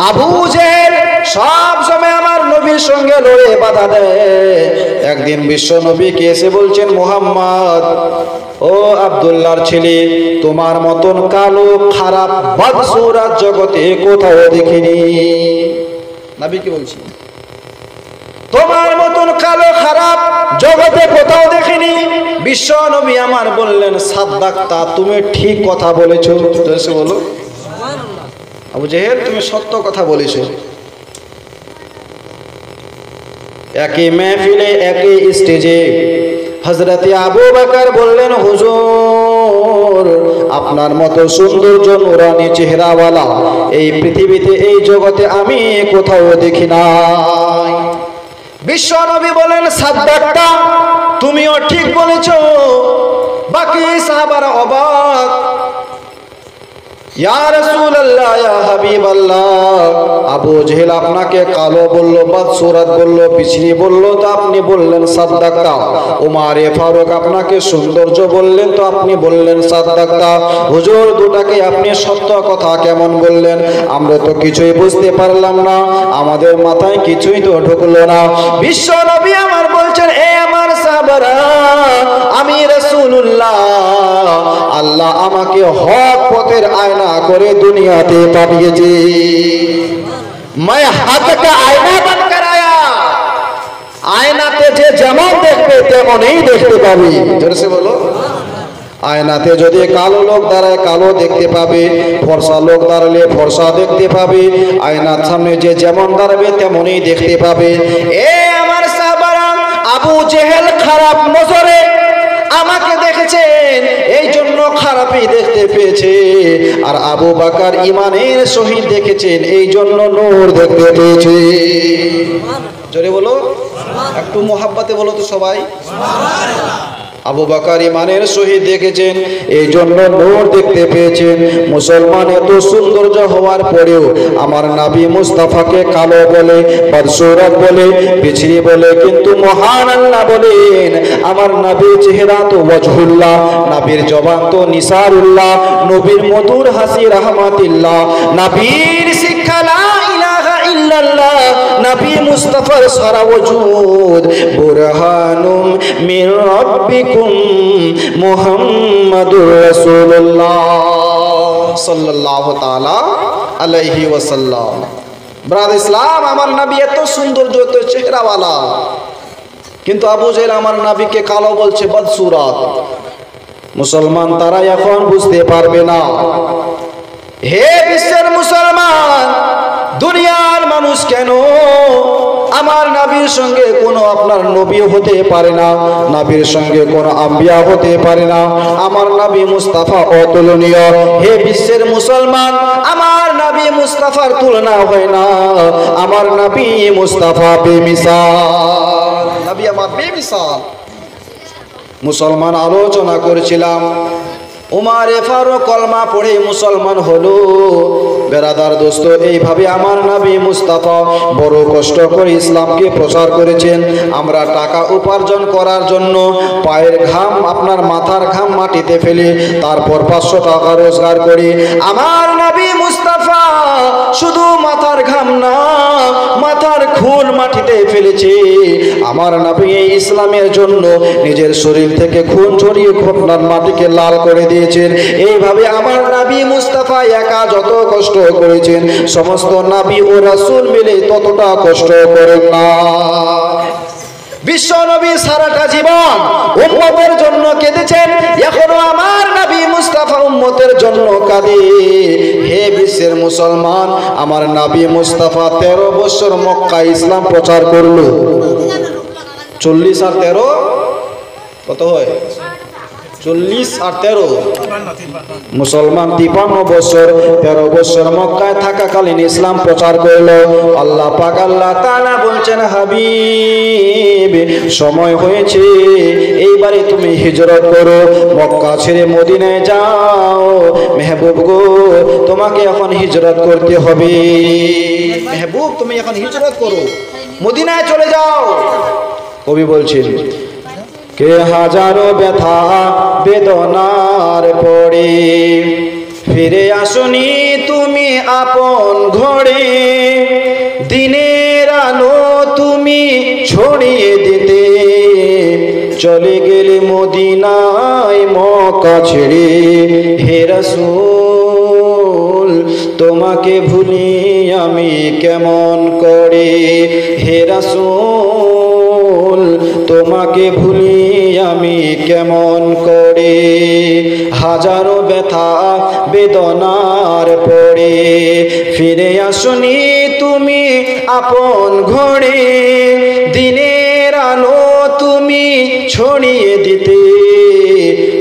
আবু জেহেল সব সময় আমার নবীর সঙ্গে লড়ে বাধা দেয়। একদিন বিশ্ব নবীকে এসে বলছেন, মুহাম্মদ, ও আব্দুল্লাহর ছেলে, তোমার মতন কালো খারাপ বদসুরত জগতে কোথাও দেখিনি। নবীকে বলছি, তোমার মতন কালো খারাপ জগতে কোথাও দেখিনি। বিশ্ব নবী আমার বললেন, সাদ্দাক্তা, তুমি ঠিক কথা বলেছো। বলো আবু জেহেল, তুমি সত্য কথা বলেছো। একই মেহফিলে একই স্টেজে হযরত আবু বকর বললেন, হুজুর, আপনার মতো সৌন্দর্য নুরানি চেহারাওয়ালা এই পৃথিবীতে, এই জগতে আমি কোথাও দেখি নাই। বিশ্ব নবী বলেন, সাদ্দাক্তা, তুমিও ঠিক বলেছো। বাকি সাহাবারা অবাক। ইয়া রাসূলুল্লাহ, ইয়া হাবিবাল্লাহ, আবু জেহেল আপনাকে কালো বলল, বদসুরত বলল, পিছড়ি বলল, তো আপনি বললেন সাদ্দাক্তা। উমারে ফারুক আপনাকে সৌন্দর্য বললেন, তো আপনি বললেন সাদ্দাক্তা। হুজুর, দুটাকে আপনি সত্য কথা কেমন বললেন? আমরা তো কিছুই বুঝতে পারলাম না, আমাদের মাথায় কিছুই তো ঢুকলো না। বিশ্ব নবী আমার বলছেন, এ আমার সাহাবারা, আমি রাসূলুল্লাহ, আল্লাহ আমাকে হক পথের আয়না করে দুনিয়াতে পাঠিয়েছে। मैं हक का आईना बन कर आया। আয়নাতে যে যেমন দেখবে তেমনই দেখতে পাবে। জোরে সে বলো। আয়নাতে যদি কালো লোক দাঁড়ায় কালো দেখতে পাবে, ফর্সা লোক দাঁড়ালে ফর্সা দেখতে পাবে। আয়নার সামনে যে যেমন দাঁড়াবে তেমনই দেখতে পাবে। এ আমার সাহাবারা, আবু জেহেল খারাপ নজরে আমাকে দেখেছেন, এই জন্য খারাপই দেখতে পেয়েছে। আর আবু বকর ইমানের সহিত দেখেছেন, এই জন্য নূর দেখতে পেয়েছে। জোরে বলো, একটু মোহাব্বতে বলো তো সবাই। আবু বকর ইমানের সহিত দেখেছেন, এই জন্য নূর দেখতে পেয়েছেন। মুসলমান এত সৌন্দর্য হওয়ার পরেও আমার নবী মুস্তাফাকে কালো বলে, বদসুরত বলে, পিছড়ি বলে, কিন্তু মহান আল্লাহ বলেন, আমার নবীর চেহারা তো ওয়াজহুল্লাহ, নবীর জবান তো নিসারুল্লাহ, নবীর মধুর হাসি রাহমাতিল্লাহ, নবীর শিক্ষা লা ইলাহা ইল্লাল্লাহ, নবী মুস্তাফার সারা ওজুদ বুরহানুম মির রাব্বিকুম মুহাম্মাদুর রাসূলুল্লাহ সাল্লাল্লাহু তাআলা আলাইহি ওয়াসাল্লাম। ব্রাদার ইসলাম, আমার নবী এত সৌন্দর্য, এত চেহারাওয়ালা, কিন্তু আবু জেহেল আমার নবীকে কালো বলছে, বদসুরত। মুসলমান তারা এখন বুঝতে পারবে না। হে বিশ্বের মুসলমান, দুনিয়ার মানুষ কেন আমার নবীর সঙ্গে কোনো আপনার নবী হতে পারে না, নবীর সঙ্গে কোনো আম্বিয়া হতে পারে না। আমার নবী মুস্তাফা অতুলনীয়। হে বিশ্বের মুসলমান, আমার নবী মুস্তাফার তুলনা হয় না। আমার নবী মুস্তাফা বেমিসাল, নবী আমার বেমিসাল। মুসলমান আলোচনা করেছিলাম, উমারে ফারুক কলমা পড়ে মুসলমান হলো। বেরাদার দোস্ত, এইভাবে আমার নবী মুস্তাফা বড় কষ্ট করে ইসলামকে প্রচার করেছেন। আমরা টাকা উপার্জন করার জন্য পায়ের ঘাম, আপনার মাথার ঘাম মাটিতে ফেলে তারপর 500 টাকা রোজগার করি। আমার নবী মুস্তাফা শুধু মাথার ঘাম না, মাথার খুন মাটিতে ফেলেছে। আমার নবী এই ইসলামের জন্য নিজের শরীর থেকে খুন ঝরিয়ে ঘটনার মাটিকে লাল করে দিয়েছেন। এইভাবে আমার নবী মুস্তাফা একা যত কষ্ট করেছেন, সমস্ত নবী ও রাসূল মিলে ততটা কষ্ট করেন না। বিশ্ব নবী সারাটা জীবন উম্মতের জন্য কেঁদেছেন, এখনো আমার নবী মুস্তাফা উম্মতের জন্য কাঁদে। হে বিশ্বের মুসলমান, আমার নবী মুস্তাফা 13 বছর মক্কায় ইসলাম প্রচার করলো। 40 আর 13 কত হয়? 40 আর 13 মুসলমান 53 বছর, 13 বছর মক্কায় থাকাকালীন ইসলাম প্রচার করলো। আল্লাহ পাক আল্লাহ তাআলা বলছেন, হাবিব, সময় হয়েছে, এইবারে তুমি হিজরত করো, মক্কা ছেড়ে মদিনায় যাও। মেহবুব গো, তোমাকে এখন হিজরত করতে হবে। মেহবুব, তুমি এখন হিজরত করো, মদিনায় চলে যাও। কবি বলছেন, কে হাজারো ব্যথা বেদনার পরে ফিরে আসনি তুমি আপন ঘরে। দিনের আলো তুমি ছড়িয়ে দিতে, চলে গেলে মদিনায় মক্কা ছেড়ে। হে রাসূল তোমাকে ভুলি আমি কেমন করে, হে রাসূল তোমাকে ভুলি আমি কেমন করে। হাজারো ব্যথা বেদনার পরে ফিরে আসনি তুমি আপন ঘরে, দিনের আলো তুমি ছড়িয়ে দিতে,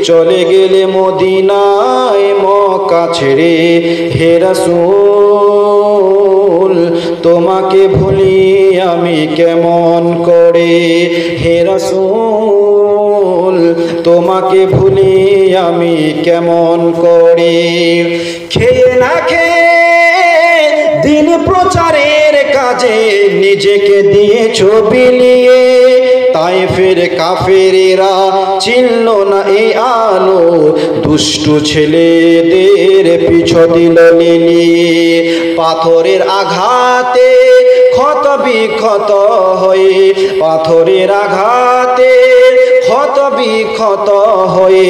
চলে গেলে মদিনায় মক্কা ছেড়ে। হে রাসূল তোমাকে ভুলি আমি কেমন করে, হে রাসূল তোমাকে ভুলি আমি কেমন করে। খেয়ে না খেয়ে দিন প্রচারের কাজে নিজেকে দিয়েছো বিলিয়ে, তায়েফের কাফেরেরা চিনল না এই আলো, দুষ্টু ছেলেদের পিছু দিল নিলিয়ে। পাথরের আঘাতে ক্ষত বিক্ষত হয়ে, পাথরের আঘাতে ক্ষত বিক্ষত হয়ে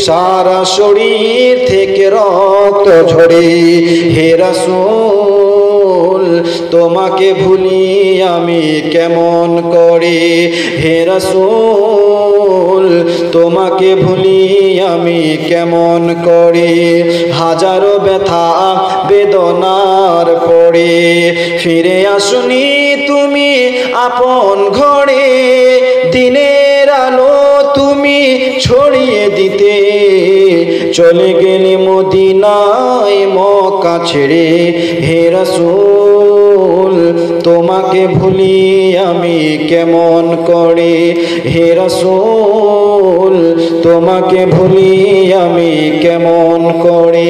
সারা শরীর থেকে রক্ত ঝরে। হে রাসূল তোমাকে ভুলি আমি কেমন করে, হে রাসূল তোমাকে ভুলি আমি কেমন করে। হাজারো ব্যথা বেদনার পরে ফিরে আসনি তুমি আপন ঘরে, দিনের আলো তুমি ছড়িয়ে দিতে, চলে গেলে মদিনায় মক্কা ছেড়ে। হে রাসূল তোমাকে ভুলি আমি কেমন করে, হে রাসূল তোমাকে ভুলি আমি কেমন করে।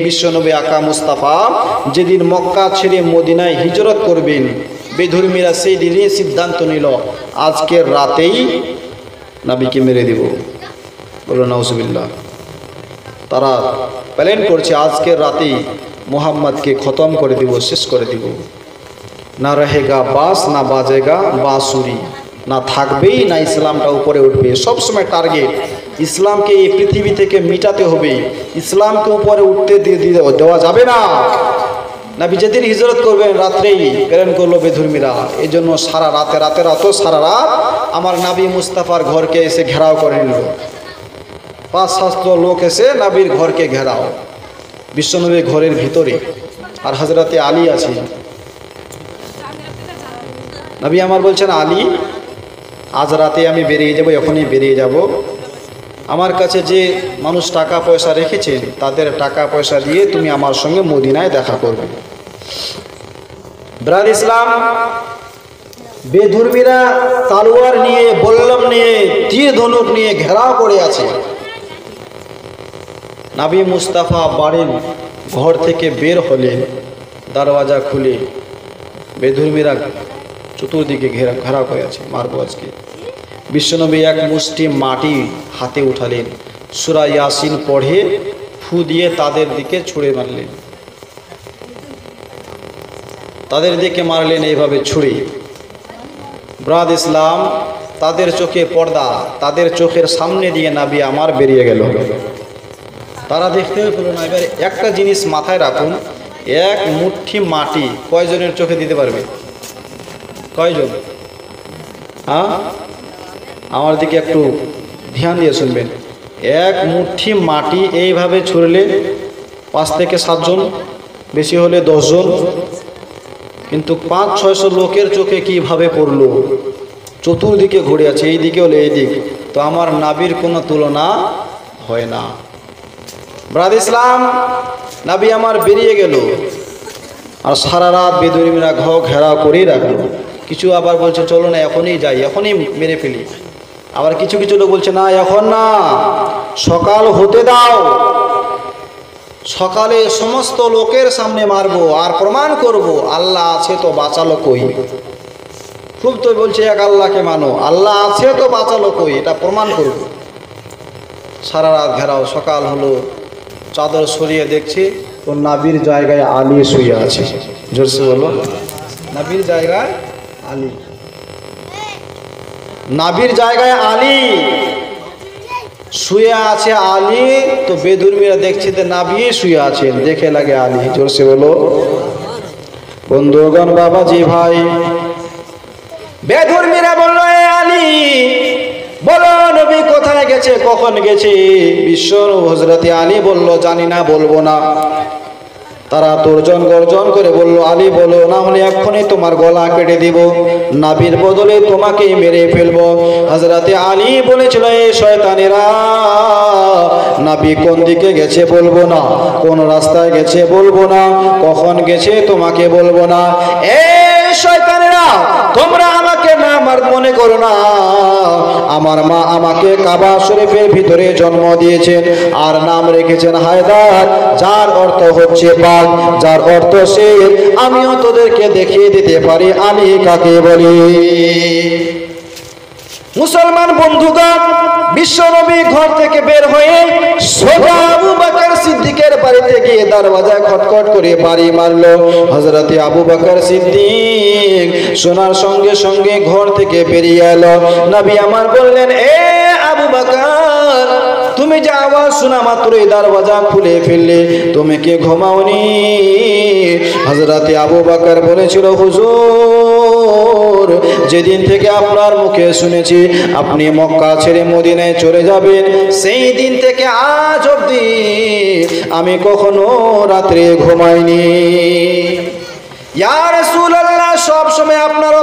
বিশ্বনবী আকা মুস্তাফা যেদিন মক্কা ছেড়ে মদিনায় হিজরত করবেন, বেধর্মীরা সেই দিনই সিদ্ধান্ত নিল আজকের রাতেই নবীকে মেরে দিব। বলো নাউজুবিল্লাহ। তারা প্ল্যান করছে আজকের রাতেই মুহাম্মদকে খতম করে দিব, শেষ করে দিব। না রহেগা বাস, না বাজেগা বাঁশুরি, না থাকবেই না ইসলামটা উপরে উঠবে। সবসময় টার্গেট ইসলামকে এই পৃথিবী থেকে মিটাতে হবে, ইসলামকে উপরে উঠতে দেওয়া যাবে না। নবী যেদিন হিজরত করবেন রাত্রেই প্রেরণ করলো বেধর্মীরা। এই জন্য সারা রাত সারা রাত আমার নবী মুস্তাফার ঘরকে এসে ঘেরাও করে নিল। 5-7 লোক এসে নবীর ঘরকে ঘেরাও, বিশ্বনবীর ঘরের ভিতরে। আর হযরতে আলী আছে। নবী আমার বলছেন, আলী আজ রাতে আমি বেরিয়ে যাব, এখনই বেরিয়ে যাব। আমার কাছে যে মানুষ টাকা পয়সা রেখেছেন তাদের টাকা পয়সা দিয়ে তুমি আমার সঙ্গে মদিনায় দেখা করবে। ব্রাদ ইসলাম, বেধর্মীরা তলোয়ার নিয়ে, বল্লম নিয়ে, তীর ধনুক নিয়ে ঘেরাও করে আছে। নবী মুস্তাফা বাড়ির ঘর থেকে বের হলেন, দরওয়াজা খুলে বেধর্মীরা চতুর্দিকে ঘেরাও করে আছে, মারবো আজকে। বিশ্বনবী এক মুষ্টি মাটি হাতে উঠালেন, সূরা ইয়াসিন পড়ে ফু দিয়ে তাদের দিকে ছুঁড়ে মারলেন, তাদের দিকে মারলেন এইভাবে ছুঁড়ে। ব্রাদ ইসলাম, তাদের চোখে পর্দা, তাদের চোখের সামনে দিয়ে নবী আমার বেরিয়ে গেল। তারা দেখতে পেল না। এবার একটা জিনিস মাথায় রাখুন, এক মুঠি মাটি কয়জনের চোখে দিতে পারবে? কয়জন? হ্যাঁ, আমার দিকে একটু ধ্যান দিয়ে শুনবেন। এক মুঠি মাটি এইভাবে ছুঁড়লে 5 থেকে 7 জন, বেশি হলে 10 জন। কিন্তু 500-600 লোকের চোখে কিভাবে পড়লো? চতুর্দিকে ঘুরে আছে, এই দিকে হলে এই দিক। তো আমার নবীর কোনো তুলনা হয় না। ব্রাদ ইসলাম, নবী আমার বেরিয়ে গেল, আর সারা রাত বেদুইনরা ঘেরাও করেই রাখলো। কিছু আবার বলছে চলো না এখনই যাই, এখনই মেরে ফেলি। আবার কিছু কিছু লোক বলছে না এখন না, সকাল হতে দাও, সকালে সমস্ত লোকের সামনে মারবো আর প্রমাণ করব আল্লাহ আছে তো বাঁচালো কই। খুব তো বলছে এক আল্লাহকে মানো, আল্লাহ আছে তো বাঁচালো কই, এটা প্রমাণ করব। সারা রাত ঘেরাও, সকাল হলো, চাদর সরিয়ে দেখছি তো নাবির জায়গায় আলী শুয়ে আছে। জোরসে বলো। নাভির জায়গায় আলী, নাভির জায়গায় আলী শুয়ে আছে আলী। তো বেদুর্মীরা দেখছে যে নাভি শুয়ে আছেন, দেখে লাগে আলী। জোরসে বলো বন্ধুগণ, বাবাজি ভাই, বেদুর্মীরা বলল এ আলী বলো নবী কোথায় গেছে, কখন গেছে? বিশ্ব হযরতে আলী বলল জানি না, বলবো না। তারা তর্জন গর্জন করে বলল আলী বলো, না হলে এক্ষুনি তোমার গলা কেটে দিব, নাভির বদলে তোমাকে মেরে ফেলবো। হযরতে আলী বলেছিল এই শয়তানেরা, নাভি কোন দিকে গেছে বলবো না, কোন রাস্তায় গেছে বলবো না, কখন গেছে তোমাকে বলবো না। এই শয়তানেরা, তোমরা আমাকে না আমার মনে করো না, আমার মা আমাকে কাবা শরীফের ভিতরে জন্ম দিয়েছেন আর নাম রেখেছেন হায়দার, যার অর্থ হচ্ছে বাঘ, যার অর্থ শের। আমিও তোদেরকে দেখিয়ে দিতে পারি আলী কাকে বলি। মুসলমান বন্ধুগণ, বিশ্বনবী ঘর থেকে বের হয়ে সোজা আবু বকর সিদ্দিকের বাড়িতে গিয়ে দরওয়াজায় খটখট করে বাড়ি মারলো। হযরতে আবু বকর সিদ্দিক শোনার সঙ্গে সঙ্গে ঘর থেকে বেরিয়ে এলো। নবী আমার বললেন এ আবু বকর, তুমি যে আওয়াজ শোনা মাত্রই দরওয়াজা খুলে ফেললে, তুমি কি ঘুমাওনি? হযরতে আবু বকর বলেছিল হুজুর, যেদিন থেকে আপনার মুখে শুনেছি আপনি মক্কা ছেড়ে মদিনায় চলে যাবেন, সেই দিন থেকে আজ অবধি আমি কখনো রাত্রে ঘুমাইনি। ইয়া রাসূলুল্লাহ, সব সময় আপনার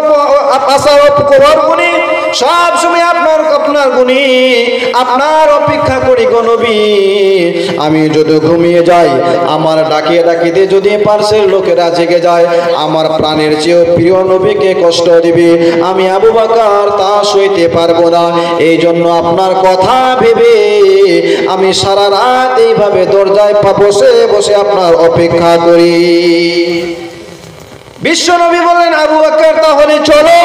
আশার খবর গুনি, সব সময় আপনার গুনি, আপনার অপেক্ষা করি গো নবী। আমি যদি ঘুমিয়ে যাই, আমার ডাকিয়ে ডাকিতে যদি পার্শ্বের লোকেরা জেগে যায়, আমার প্রাণের চেয়েও প্রিয় নবীকে কষ্ট দিবে, আমি আবু বকর তা সইতে পারবো না। এই জন্য আপনার কথা ভেবে আমি সারা রাত এইভাবে দরজায় বসে বসে আপনার অপেক্ষা করি। বিশ্বনবী বললেন আবু বকর তাহলে চলো।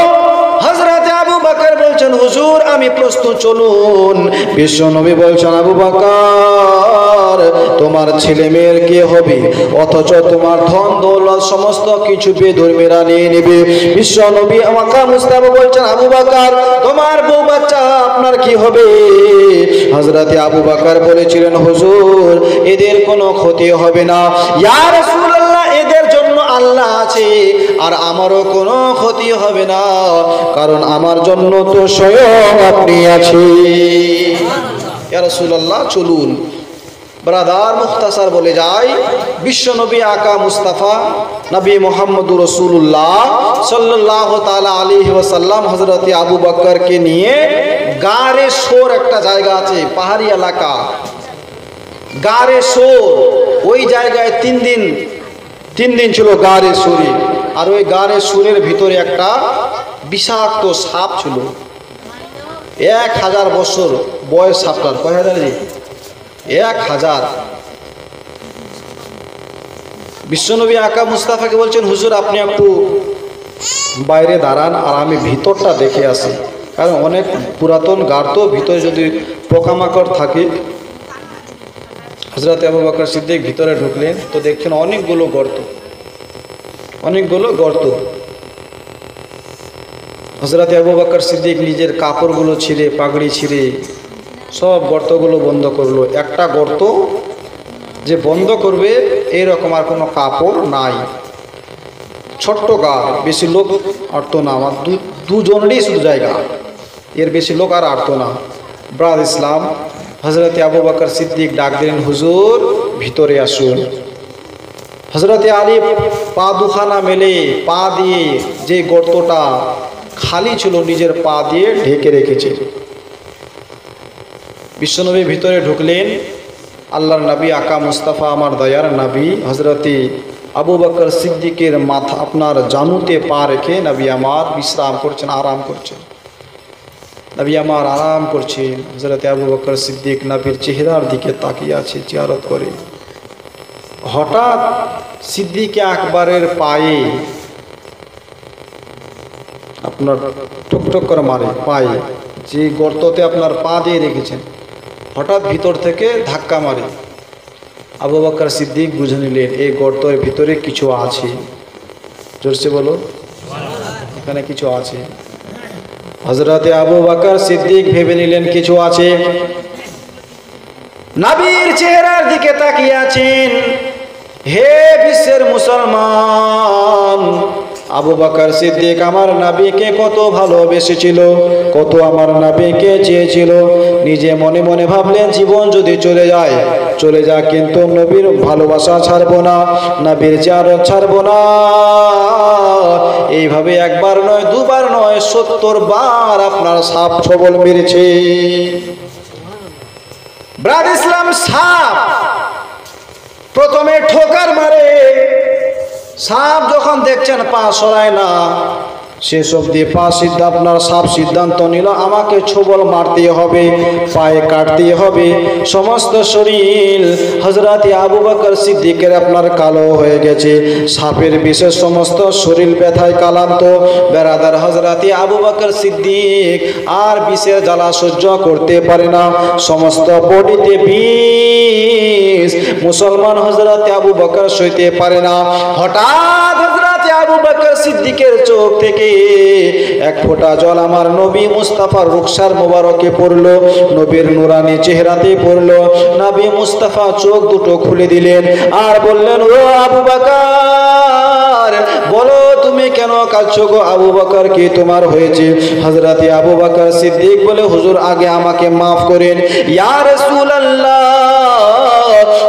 হযরতে আবু বকর বলছেন হুজুর আমি প্রস্তুত, চলুন। বিশ্বনবী বলছেন আবু বকর, তোমার ছেলে মেয়ের কি হবে, অথচ তোমার ধন দৌলত সমস্ত কিছু বেধর্মীরা নিয়ে নেবে। বিশ্বনবী আমাকে মুস্তাফা বলছেন আবু বকর, তোমার বউ বাচ্চা আপনার কি হবে? হযরতে আবু বকর বলেছিলেন হুজুর এদের কোনো ক্ষতি হবে না। ইয়া রাসূলুল্লাহ, এদের জন্য আল্লাহ আছে আর আমারও কোনো ক্ষতি হবে না, কারণ আমার জন্য তো স্বয়ং আপনি আছেন। ইয়া রাসূলুল্লাহ চলুন। ব্রাদার মুখতাসার বলে যায়, বিশ্বনবী আকা মুস্তাফা নবী মুহাম্মদুর রাসূলুল্লাহ সাল্লাল্লাহু তাআলা আলাইহি ওয়াসাল্লাম হযরতে আবু বকরকে নিয়ে গারে সোর একটা জায়গা আছে, পাহাড়ি এলাকা, গারে সোর, ওই জায়গায় তিন দিন ছিল গারে সুরে। আর ওই গারে সুরের ভিতরে একটা বিষাক্ত সাপ ছিল, 1000 বছর বয়স সাপটার। কয় হাজার? 1000। বিশ্বনবী আকা মুস্তাফাকে বলছেন হুজুর আপনি একটু বাইরে দাঁড়ান আর আমি ভিতরটা দেখে আসি, কারণ অনেক পুরাতন গার্ত, ভিতরে যদি পোকামাকড় থাকে। হযরত আবু বকর সিদ্দিক ভিতরে ঢুকলেন তো দেখছেন অনেকগুলো গর্ত। হযরত আবু বকর সিদ্দিক নিজের কাপড়গুলো ছিঁড়ে, পাগড়ি ছিঁড়ে সব গর্তগুলো বন্ধ করলো। একটা গর্ত যে বন্ধ করবে এরকম আর কোনো কাপড় নাই, ছোট্ট গা, বেশি লোক আটতো না, আমার দুজনেরই শুধু জায়গা, এর বেশি লোক আর আটতো না। ব্রাদ ইসলাম, হযরতে আবু বকর সিদ্দিক ডাক দিলেন হুজুর ভিতরে আসুন। হযরতে আলী পা দুখানা মেলে পা দিয়ে যে গর্তটা খালি ছিল নিজের পা দিয়ে ঢেকে রেখেছে। বিশ্বনবী ভিতরে ঢুকলেন। আল্লাহর নবী আকা মুস্তাফা আমার দয়ার নবী হযরতে আবু বকর সিদ্দিকের মাথা আপনার জানুতে পা রেখে নবী আমার বিশ্রাম করছেন, আরাম করছেন। নবী আমার আরাম করছেন। হযরতে আবু বকর সিদ্দিক নবীর চেহারার দিকে তাকিয়ে আছে জিয়ারত করে। হঠাৎ সিদ্দিক আকবরের পায়ে আপনার টুকটুক করে মারে, পায়ে যে গর্ততে আপনার পা দিয়ে রেখেছেন, হঠাৎ ভিতর থেকে ধাক্কা মারে। আবু বকর সিদ্দিক বুঝে নিলেন এই গর্তের ভিতরে কিছু আছে। জোরসে বলো। এখানে কিছু আছে। হযরতে আবু বকর সিদ্দিক ভেবে নিলেন কিছু আছে, নবীর চেহারার দিকে তাকিয়ে আছেন। হে বিশ্বের মুসলমান, আবু বকর সিদ্দিক আমার নবীকে কত ভালোবেসেছিল, কত আমার নবীকে চেয়েছিল। নিজে মনে মনে ভাবলেন জীবন যদি চলে যায় চলে যাক, কিন্তু নবীর ভালোবাসা ছাড়বো না, নবীর জিয়ারত ছাড়বো না। এইভাবে একবার নয়, দুবার নয়, 70 বার আপনার সাপ ছবল মেরেছে। ব্রাদ ইসলাম, সাপ প্রথমে ঠোকার মারে, সাপ যখন দেখছেন পা সরায় না, শেষ অব্দি পা আপনার সাপ সিদ্ধান্ত নিল আমাকে ছোবল মারতে হবে, পায়ে কাটতে হবে। সমস্ত শরীর হযরতে আবু বকর সিদ্দিকের আপনার কালো হয়ে গেছে, সাপের বিশেষ সমস্ত শরীর ব্যথায় কালান্ত। বেরাদার, হযরতে আবু বকর সিদ্দিক আর বিষের জ্বালা সহ্য করতে পারে না, সমস্ত বডিতে বিষ। মুসলমান হযরতে আবু বকর সইতে পারে না। হঠাৎ হযরতে আবু বকর সিদ্দিকের চোখ থেকে এক ফোঁটা জল আমার নবী মুস্তাফার রুখসার মোবারকে পড়লো, নবীর নুরানি চেহারাতে পড়লো। নবী মুস্তাফা চোখ দুটো খুলে দিলেন আর বললেন, ও আবু বকর, বলো তুমি কেন কাঁদছো গো? আবু বকর, কি তোমার হয়েছে? হযরতে আবু বকর সিদ্দিক বলে, হুজুর আগে আমাকে মাফ করেন। ইয়া রাসূলুল্লাহ,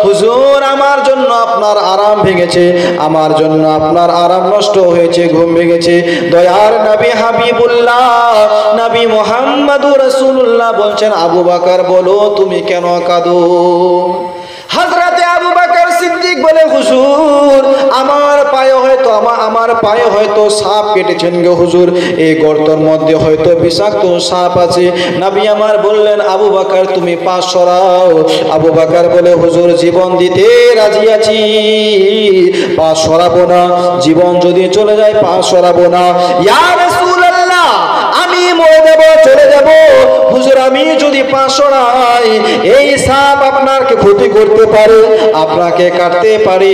হুজুর আমার জন্য আপনার আরাম ভেঙেছে, আমার জন্য আপনার আরাম নষ্ট হয়েছে, ঘুম ভেঙেছে। দয়ার নবী হাবিবুল্লাহ নবী মুহাম্মদুর রাসূলুল্লাহ বলছেন, আবু বকর বলো তুমি কেন কাঁদো? হযরতে আবু বকর সিদ্দিক বলে, হুজুর আমার পায়ে হয়তো সাপ কেটেছেন গো হুজুর, এই গর্তের মধ্যে হয়তো বিষাক্ত সাপ আছে। নবী আমার বললেন, আবু বকর তুমি পা সরাও। আবু বকর বলে, হুজুর জীবন দিতে রাজি আছি, পা সরাবো না, জীবন যদি চলে যায় পা সরাবো না। ইয়া রাসূলুল্লাহ, আমি মরে যাব, চলে যাব, হুজুর আমি যদি পা সরাই এই সাপ আপনাকে ক্ষতি করতে পারে, আপনাকে কাটতে পারে।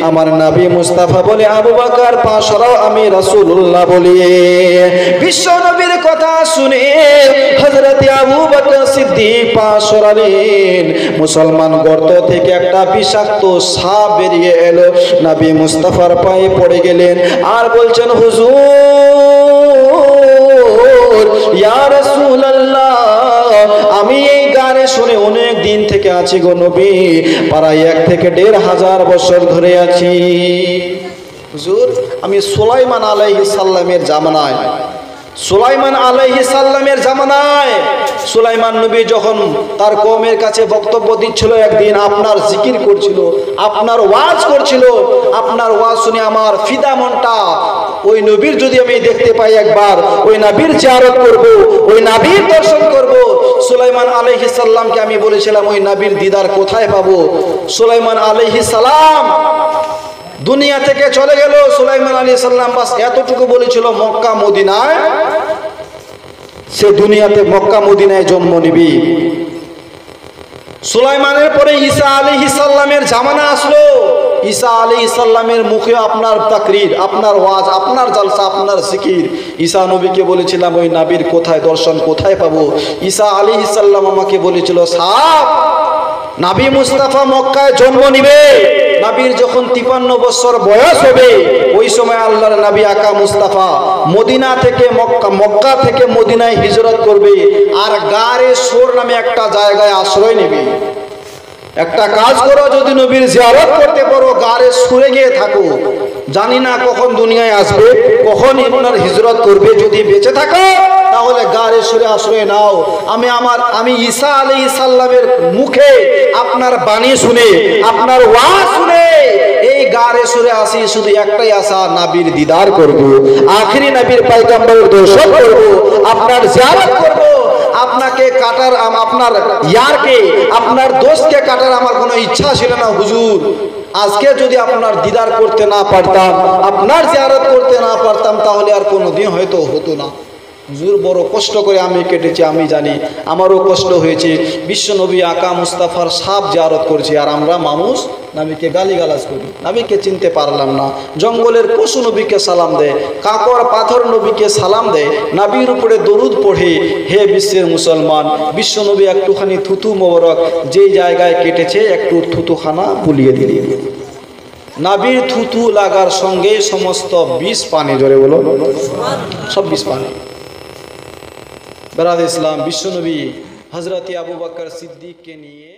আমার নবী মুস্তাফা বলে, আবু বকর পা সরাও, আমি রাসূলুল্লাহ বলি। বিশ্ব নবীর কথা শুনে হযরতে আবু বকর সিদ্দিক পা সরালেন। মুসলমান গর্ত থেকে একটা বিষাক্ত সাপ বেরিয়ে এলো, নবী মুস্তাফার পায়ে পড়ে গেলেন আর বলছেন, হুজুর ইয়া রাসূলুল্লাহ, আমি এই গানে শুনে অনেক দিন থেকে আছি গো নবী, প্রায় 1 থেকে 1,500 বছর ধরে আছি। হুজুর আমি সুলাইমান আলাইহিস সালামের জামানায়, সুলাইমান আলাইহিস সালামের জামানায় সুলাইমান নবী যখন তার কওমের কাছে বক্তব্য দিচ্ছিল, একদিন আপনার জিকির করছিল, আপনার ওয়াজ করছিল। আপনার ওয়াজ শুনে আমার ফিদা মনটা, ওই নবীর যদি আমি দেখতে পাই একবার, ওই নবীর জিয়ারত করব, ওই নবীর দর্শন করব। সুলাইমান আলাইহিস সালামকে আমি বলেছিলাম, ওই নবীর দিদার কোথায় পাবো? সুলাইমান আলাইহিস সালাম দুনিয়া থেকে চলে গেল। সুলাইমান আলাইহিস সালাম বাস এতটুকু বলেছিল, মক্কা মদিনায়, সে দুনিয়াতে মক্কা মদিনায় জন্ম নিবি। সুলাইমানের পরে ঈসা আলাইহিস সালামের জামানা আসলো। ঈসা আলাইহিস সালামের মুখে আপনার তাকরীর, আপনার ওয়াজ, আপনার জালসা, আপনার জিকির। ঈসা নবীকে বলেছিলাম, ওই নবীর কোথায় দর্শন, কোথায় পাবো? ঈসা আলাইহিস সালাম আমাকে বলেছিল, সাপ নবী মুস্তাফা মক্কায় জন্ম নিবে, নবীর যখন 53 বছর বয়স হবে ওই সময় আল্লাহর নবী আকা মুস্তাফা মদিনা থেকে মক্কা থেকে মদিনায় হিজরত করবে আর গারে সোর নামে একটা জায়গায় আশ্রয় নেবে। একটা কাজ করো, যদি নবীর জিয়ারত করতে পারো গারে সুরে গিয়ে থাকো, জানি না কখন দুনিয়ায় আসবে, কখন আপনার হিজরত করবে। যদি বেঁচে থাকো তাহলে গারে সুরে আশ্রয় নাও। আমি ঈসা আলাইহিস সালামের মুখে আপনার বাণী শুনে, আপনার ওয়াজ শুনে এই গারে সুরে আসি, শুধু একটাই আশা, নবীর দিদার করব, আখেরি নবীর পয়গম্বরের দর্শন করব, আপনার জিয়ারত করব। আপনাকে কাটার, আপনার ইয়ারকে, আপনার দোস্তকে কাটার আমার কোনো ইচ্ছা ছিল না হুজুর। আজকে যদি আপনার দিদার করতে না পারতাম, আপনার জিয়ারত করতে না পারতাম, তাহলে আর কোনোদিন হয়তো হতো না। হুজুর বড় কষ্ট করে আমি কেটেছি, আমি জানি আমারও কষ্ট হয়েছে। বিশ্বনবী আকা মুস্তাফার সাপ জিয়ারত করছি আর আমরা মানুষ নবীকে গালিগালাজ করি, নবীকে চিনতে পারলাম না। জঙ্গলের পশু নবীকে সালাম দেয়, কাকর পাথর নবীকে সালাম দেয়, নবীর উপরে দরুদ পড়ে। হে বিশ্বের মুসলমান, বিশ্বনবী একটুখানি থুতু মোবারক যে জায়গায় কেটেছে একটু থুতুখানা বুলিয়ে দিলে, নবীর থুতু লাগার সঙ্গে সমস্ত বিষ পানি, জোরে বলো সব বিষ পানি। বেরাদ ইসলাম, বিশ্বনবী হযরত আবু বকর সিদ্দিককে নিয়ে